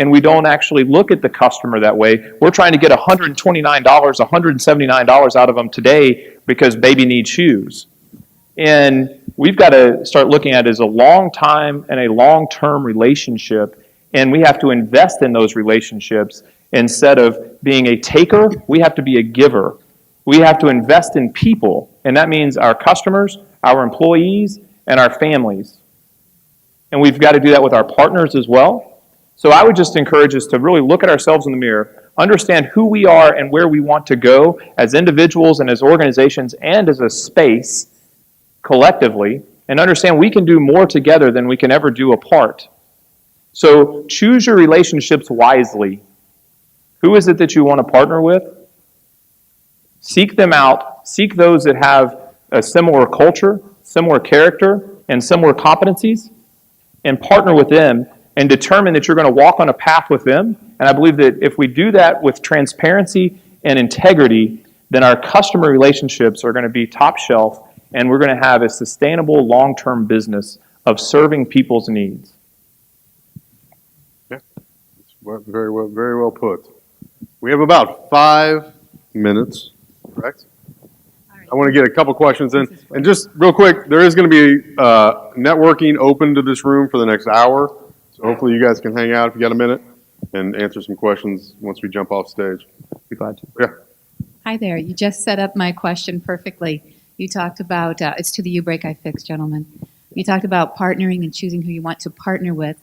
and we don't actually look at the customer that way. We're trying to get $129, $179 out of them today because baby needs shoes. And we've got to start looking at it as a long time and a long-term relationship, and we have to invest in those relationships. Instead of being a taker, we have to be a giver. We have to invest in people, and that means our customers, our employees, and our families. And we've got to do that with our partners as well. So I would just encourage us to really look at ourselves in the mirror, understand who we are and where we want to go as individuals and as organizations and as a space collectively, and understand we can do more together than we can ever do apart. So choose your relationships wisely. Who is it that you want to partner with? Seek them out. Seek those that have a similar culture, similar character, and similar competencies, and partner with them and determine that you're going to walk on a path with them. And I believe that if we do that with transparency and integrity, then our customer relationships are going to be top shelf, and we're going to have a sustainable long-term business of serving people's needs. Yeah, very well put. We have about 5 minutes, correct? I want to get a couple questions in. And just real quick, there is going to be networking open to this room for the next hour. So hopefully you guys can hang out if you got a minute and answer some questions once we jump off stage. Be glad to. Yeah. Hi there. You just set up my question perfectly. You talked about, it's to the uBreakiFix gentleman. You talked about partnering and choosing who you want to partner with.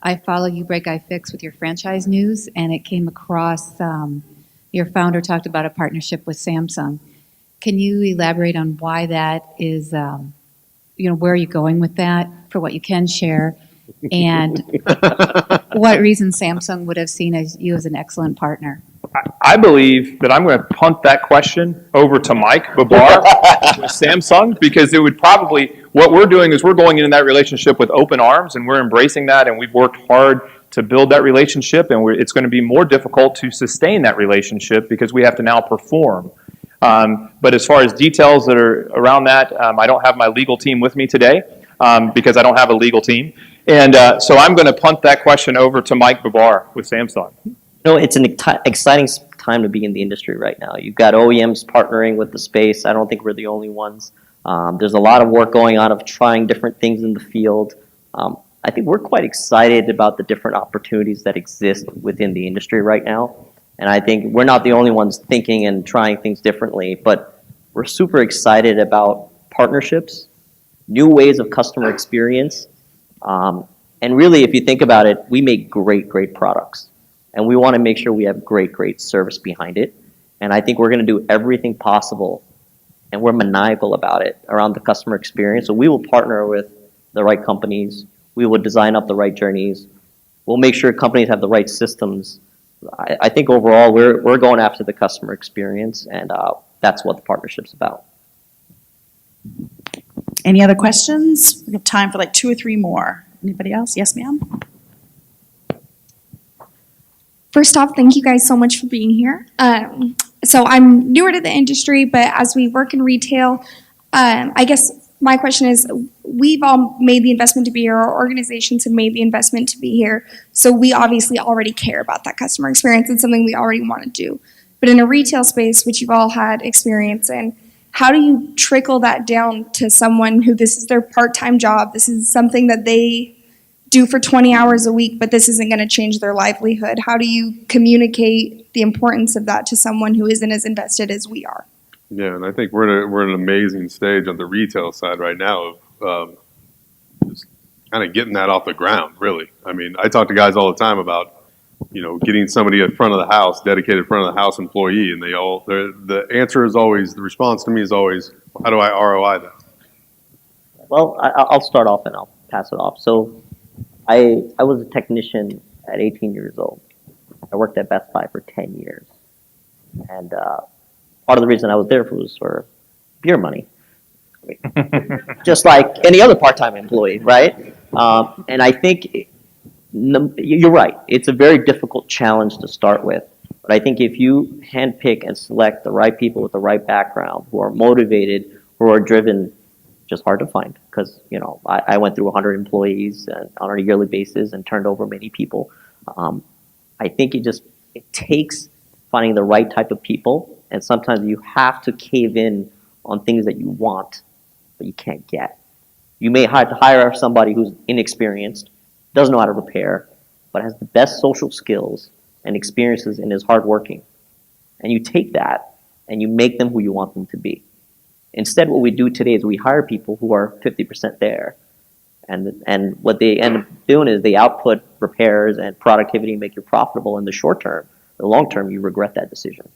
I follow uBreakiFix with your franchise news, and it came across your founder talked about a partnership with Samsung. Can you elaborate on why that is, where are you going with that, for what you can share, and what reason Samsung would have seen you as an excellent partner? I believe that I'm going to punt that question over to Mike Babbar with Samsung, because it would probably, what we're doing is we're going into that relationship with open arms, and we're embracing that, and we've worked hard to build that relationship, and it's going to be more difficult to sustain that relationship because we have to now perform. But as far as details that are around that, I don't have my legal team with me today because I don't have a legal team. And so I'm going to punt that question over to Mike Babbar with Samsung. No, it's an exciting time to be in the industry right now. You've got OEMs partnering with the space. I don't think we're the only ones. There's a lot of work going on of trying different things in the field. I think we're quite excited about the different opportunities that exist within the industry right now. And I think we're not the only ones thinking and trying things differently, but we're super excited about partnerships, new ways of customer experience. And really, if you think about it, we make great products. And we want to make sure we have great service behind it. And I think we're going to do everything possible, and we're maniacal about it, around the customer experience. So we will partner with the right companies. We will design up the right journeys. We'll make sure companies have the right systems. I think overall we're going after the customer experience, and that's what the partnership's about. Any other questions? We have time for like 2 or 3 more. Anybody else? Yes, ma'am? First off, thank you guys so much for being here. So I'm newer to the industry, but as we work in retail, I guess my question is, we've all made the investment to be here, our organizations have made the investment to be here, so we obviously already care about that customer experience. It's something we already want to do. But in a retail space, which you've all had experience in, how do you trickle that down to someone who this is their part-time job, this is something that they do for 20 hours a week, but this isn't going to change their livelihood? How do you communicate the importance of that to someone who isn't as invested as we are? Yeah, and I think we're at an amazing stage on the retail side right now of just kind of getting that off the ground, really. I mean, I talk to guys all the time about, getting somebody at front of the house, dedicated front of the house employee, and the answer is always, the response to me is always, how do I ROI that? Well, I'll start off and I'll pass it off. So I was a technician at 18 years old. I worked at Best Buy for 10 years. And part of the reason I was there was for beer money. Just like any other part-time employee, right? And I think you're right. It's a very difficult challenge to start with. But I think if you handpick and select the right people with the right background, who are motivated, who are driven, just hard to find. Because, I went through 100 employees on a yearly basis and turned over many people. I think it takes finding the right type of people, and sometimes you have to cave in on things that you want, but you can't get. You may have to hire somebody who's inexperienced, doesn't know how to repair, but has the best social skills and experiences and is hardworking. And you take that and you make them who you want them to be. Instead, what we do today is we hire people who are 50% there. And what they end up doing is they output repairs and productivity and make you profitable in the short term. In the long term, you regret that decision.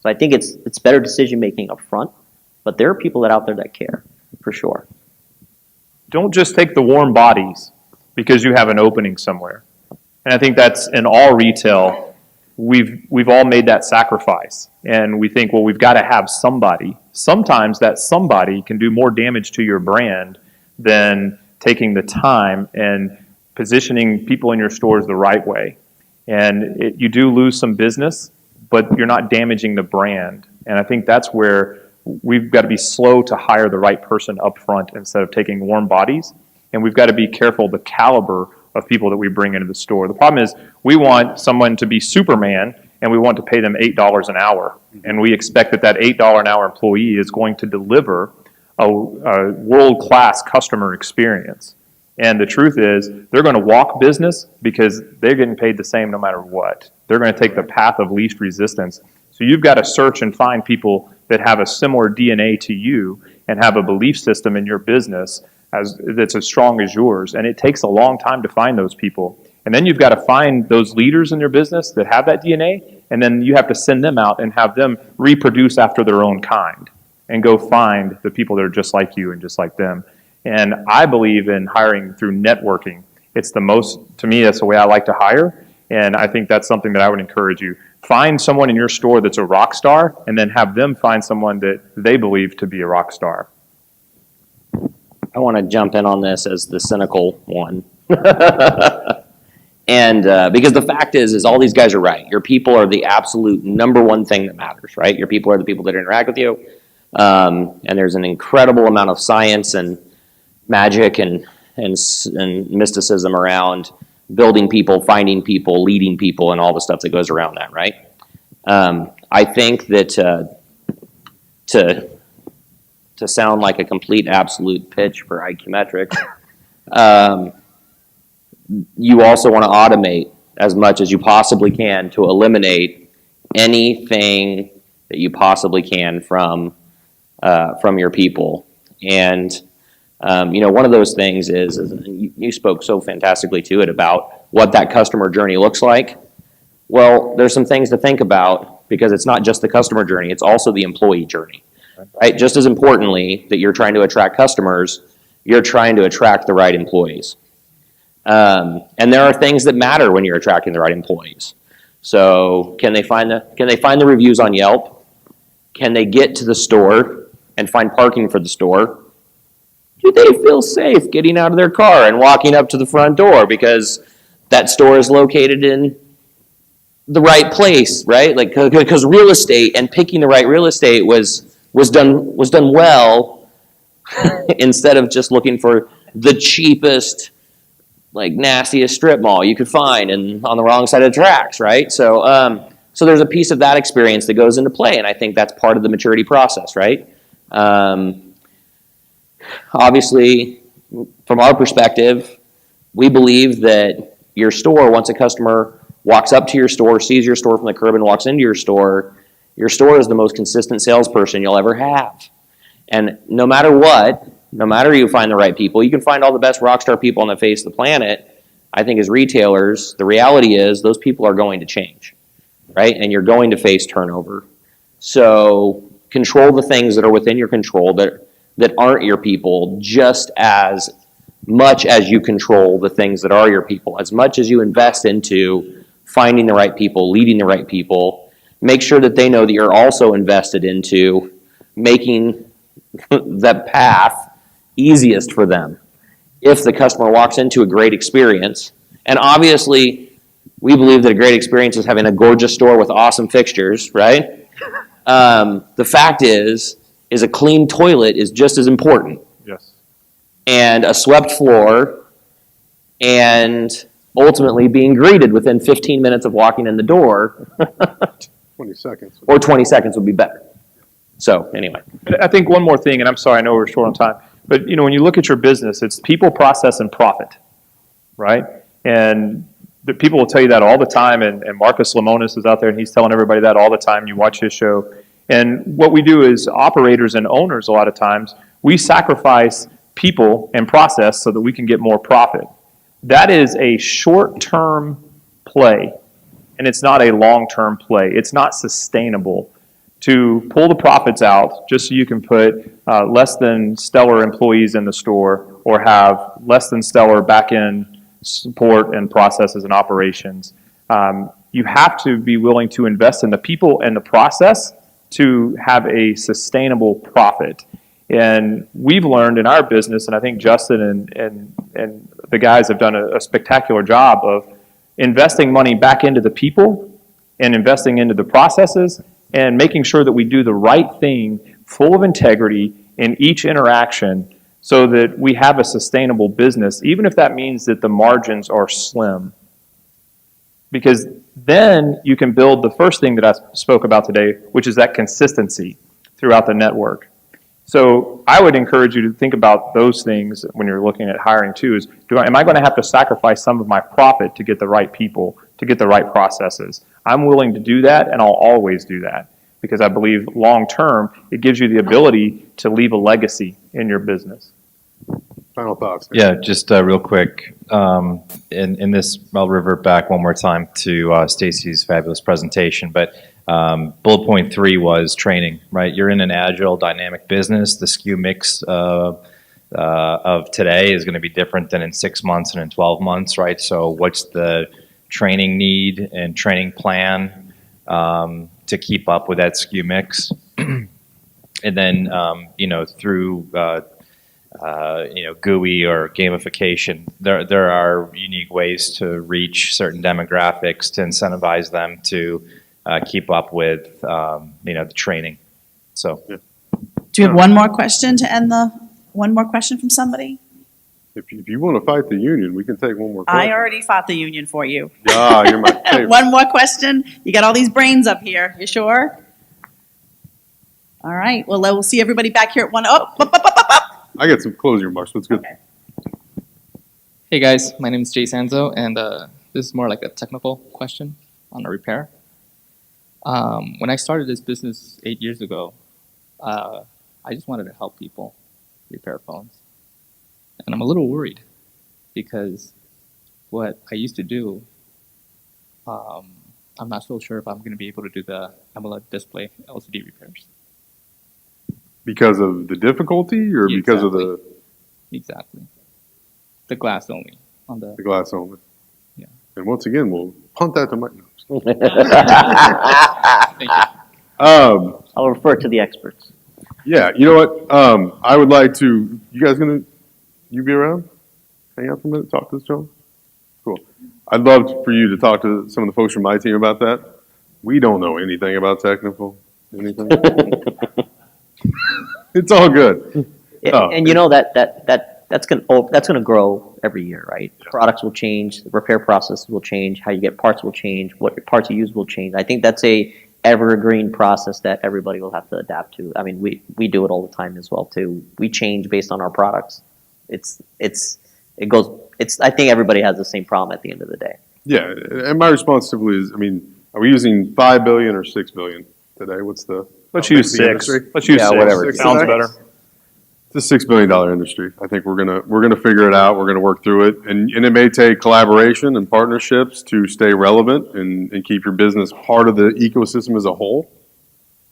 So I think it's better decision making up front, but there are people out there that care, for sure. Don't just take the warm bodies because you have an opening somewhere. And I think that's in all retail. We've all made that sacrifice, and we think, well, we've got to have somebody. Sometimes that somebody can do more damage to your brand than taking the time and positioning people in your stores the right way. And you do lose some business, but you're not damaging the brand. And I think that's where we've got to be slow to hire the right person up front instead of taking warm bodies. And we've got to be careful the caliber of people that we bring into the store. The problem is we want someone to be Superman and we want to pay them $8 an hour. And we expect that $8 an hour employee is going to deliver a world-class customer experience. And the truth is they're going to walk business because they're getting paid the same no matter what. They're going to take the path of least resistance. So you've got to search and find people that have a similar DNA to you and have a belief system in your business that's as strong as yours. And it takes a long time to find those people. And then you've got to find those leaders in your business that have that DNA, and then you have to send them out and have them reproduce after their own kind and go find the people that are just like you and just like them. And I believe in hiring through networking. It's to me, that's the way I like to hire. And I think that's something that I would encourage you. Find someone in your store that's a rock star, and then have them find someone that they believe to be a rock star. I want to jump in on this as the cynical one. And because the fact is all these guys are right. Your people are the absolute number one thing that matters, right? Your people are the people that interact with you. And there's an incredible amount of science and magic and mysticism around building people, finding people, leading people, and all the stuff that goes around that, right? I think that to sound like a complete absolute pitch for iQmetrix, you also want to automate as much as you possibly can to eliminate anything that you possibly can from your people. And one of those things is you spoke so fantastically to it about what that customer journey looks like. Well, there's some things to think about because it's not just the customer journey, it's also the employee journey, right? Just as importantly that you're trying to attract customers, you're trying to attract the right employees. And there are things that matter when you're attracting the right employees. So can they find the reviews on Yelp? Can they get to the store and find parking for the store? Do they feel safe getting out of their car and walking up to the front door because that store is located in the right place, right? Like, because real estate and picking the right real estate was done well instead of just looking for the cheapest, like nastiest strip mall you could find and on the wrong side of the tracks, right? So there's a piece of that experience that goes into play, and I think that's part of the maturity process, right? Obviously, from our perspective, we believe that your store, once a customer walks up to your store, sees your store from the curb and walks into your store is the most consistent salesperson you'll ever have. And no matter what, no matter you find the right people, you can find all the best rock star people on the face of the planet. I think as retailers, the reality is those people are going to change, right? And you're going to face turnover. So control the things that are within your control that aren't your people just as much as you control the things that are your people. As much as you invest into finding the right people, leading the right people, make sure that they know that you're also invested into making that path easiest for them. If the customer walks into a great experience, and obviously we believe that a great experience is having a gorgeous store with awesome fixtures, right? The fact is a clean toilet is just as important. Yes. And a swept floor and ultimately being greeted within 15 minutes of walking in the door, 20 seconds. or 20 seconds would be better. So anyway. I think one more thing, and I'm sorry, I know we're short on time, but when you look at your business, it's people, process, and profit, right? And the people will tell you that all the time, and Marcus Lemonis is out there, and he's telling everybody that all the time. You watch his show. And what we do is operators and owners, a lot of times, we sacrifice people and process so that we can get more profit. That is a short-term play, and it's not a long-term play. It's not sustainable to pull the profits out just so you can put less than stellar employees in the store or have less than stellar back-end support and processes and operations. You have to be willing to invest in the people and the process to have a sustainable profit. And we've learned in our business, and I think Justin and the guys have done a spectacular job of investing money back into the people and investing into the processes and making sure that we do the right thing full of integrity in each interaction so that we have a sustainable business, even if that means that the margins are slim. Because then you can build the first thing that I spoke about today, which is that consistency throughout the network. So I would encourage you to think about those things when you're looking at hiring too, is am I going to have to sacrifice some of my profit to get the right people, to get the right processes? I'm willing to do that, and I'll always do that, because I believe long term, it gives you the ability to leave a legacy in your business. Final thoughts. Yeah, just real quick. In this, I'll revert back one more time to Stacy's fabulous presentation, but bullet point 3 was training, right? You're in an agile, dynamic business. The SKU mix of today is going to be different than in 6 months and in 12 months, right? So what's the training need and training plan to keep up with that SKU mix? And then, through GUI or gamification, there are unique ways to reach certain demographics to incentivize them to keep up with the training. So, Do you have one more question to end one more question from somebody? If you want to fight the union, we can take one more question. I already fought the union for you. Ah, you're my favorite. One more question. You got all these brains up here. You sure? All right. Well, we'll see everybody back here at 1. Oh, I got some closing remarks. What's good? Okay. Hey guys, my name is Jay Sanzo, and this is more like a technical question on a repair. When I started this business 8 years ago, I just wanted to help people repair phones. And I'm a little worried because what I used to do, I'm not so sure if I'm going to be able to do the AMOLED display LCD repairs. Because of the difficulty or because of the Exactly. The glass only. On the glass only? Yeah. And once again, we'll punt that to Mike. Thank you. I'll refer to the experts. Yeah, you know what? I would like to. You guys you be around? Hang out for a minute, talk to this gentleman? Cool. I'd love for you to talk to some of the folks from my team about that. We don't know anything about technical, anything. It's all good. Oh. And that's gonna grow every year, right? Yeah. Products will change, the repair process will change, how you get parts will change, what parts you use will change. I think that's a evergreen process that everybody will have to adapt to. I mean, we do it all the time as well too. We change based on our products. I think everybody has the same problem at the end of the day. Yeah, and my response simply is, are we using 5 billion or 6 billion today? Let's use 6. Let's use 6. whatever. Sounds better. It's a $6 billion industry. I think we're gonna figure it out. We're gonna work through it, and it may take collaboration and partnerships to stay relevant and keep your business part of the ecosystem as a whole.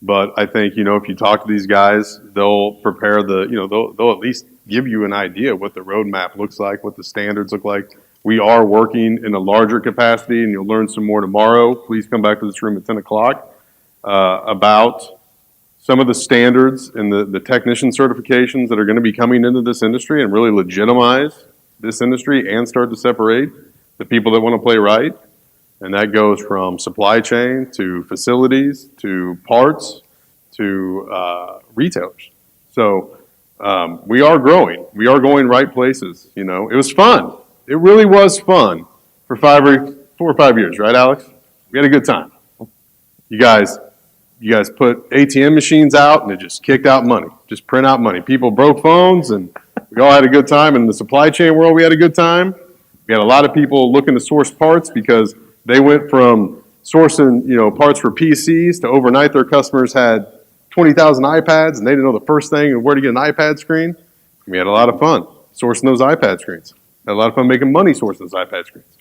But I think if you talk to these guys, they'll prepare they'll at least give you an idea what the roadmap looks like, what the standards look like. We are working in a larger capacity, and you'll learn some more tomorrow. Please come back to this room at 10 o'clock about some of the standards and the technician certifications that are going to be coming into this industry and really legitimize this industry and start to separate the people that want to play right. And that goes from supply chain to facilities to parts to retailers. So we are growing. We are going right places. It was fun. It really was fun for 4 or 5 years, right, Alex? We had a good time. You guys put ATM machines out and it just kicked out money, just print out money. People broke phones and we all had a good time. And in the supply chain world, we had a good time. We had a lot of people looking to source parts because they went from sourcing, parts for PCs to overnight their customers had 20,000 iPads and they didn't know the first thing and where to get an iPad screen. We had a lot of fun sourcing those iPad screens. Had a lot of fun making money sourcing those iPad screens.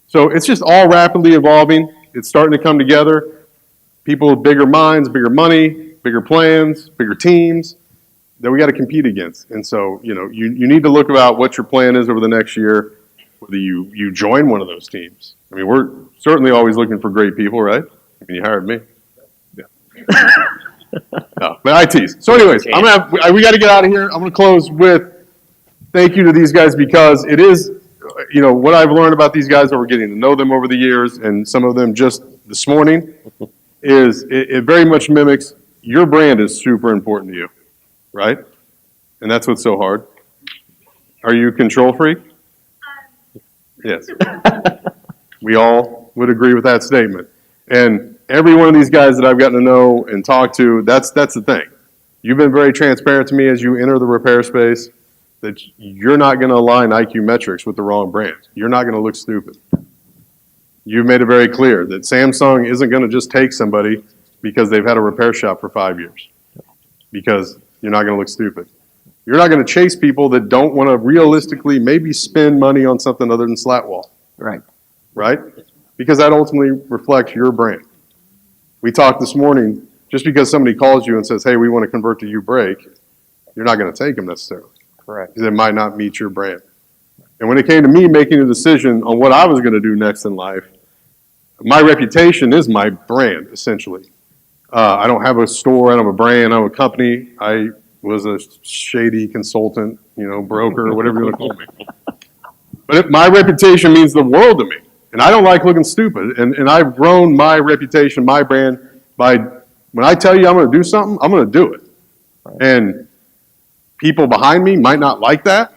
So it's just all rapidly evolving. It's starting to come together. People with bigger minds, bigger money, bigger plans, bigger teams that we got to compete against. And so, you need to look about what your plan is over the next year, whether you join one of those teams. I mean, we're certainly always looking for great people, right? I mean, you hired me. Yeah. No, but I tease. So anyways, we got to get out of here. I'm going to close with thank you to these guys because it is, what I've learned about these guys over getting to know them over the years and some of them just this morning is it very much mimics your brand is super important to you, right? And that's what's so hard. Are you a control freak? Yes. We all would agree with that statement. And every one of these guys that I've gotten to know and talk to, that's the thing. You've been very transparent to me as you enter the repair space that you're not going to align iQmetrix with the wrong brand. You're not going to look stupid. You've made it very clear that Samsung isn't going to just take somebody because they've had a repair shop for 5 years. Because you're not going to look stupid. You're not going to chase people that don't want to realistically maybe spend money on something other than slat wall. Right. Right? Because that ultimately reflects your brand. We talked this morning, just because somebody calls you and says, hey, we want to convert to uBreak, you're not going to take them necessarily. Correct. Because it might not meet your brand. And when it came to me making a decision on what I was going to do next in life, my reputation is my brand, essentially. I don't have a store, I don't have a brand, I don't have a company. I was a shady consultant, broker, whatever you want to call me. But my reputation means the world to me. And I don't like looking stupid. And I've grown my reputation, my brand, by when I tell you I'm going to do something, I'm going to do it. And people behind me might not like that.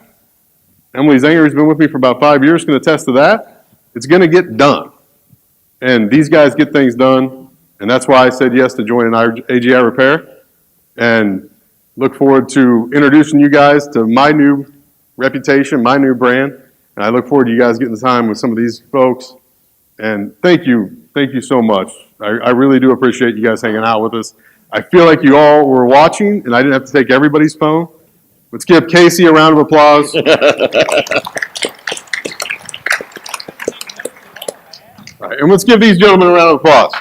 Emily Zanger, who's been with me for about 5 years, can attest to that. It's going to get done. And these guys get things done. And that's why I said yes to joining AGiRepair. And look forward to introducing you guys to my new reputation, my new brand. And I look forward to you guys getting the time with some of these folks. And thank you so much. I really do appreciate you guys hanging out with us. I feel like you all were watching, and I didn't have to take everybody's phone. Let's give Casey a round of applause. All right, and let's give these gentlemen a round of applause.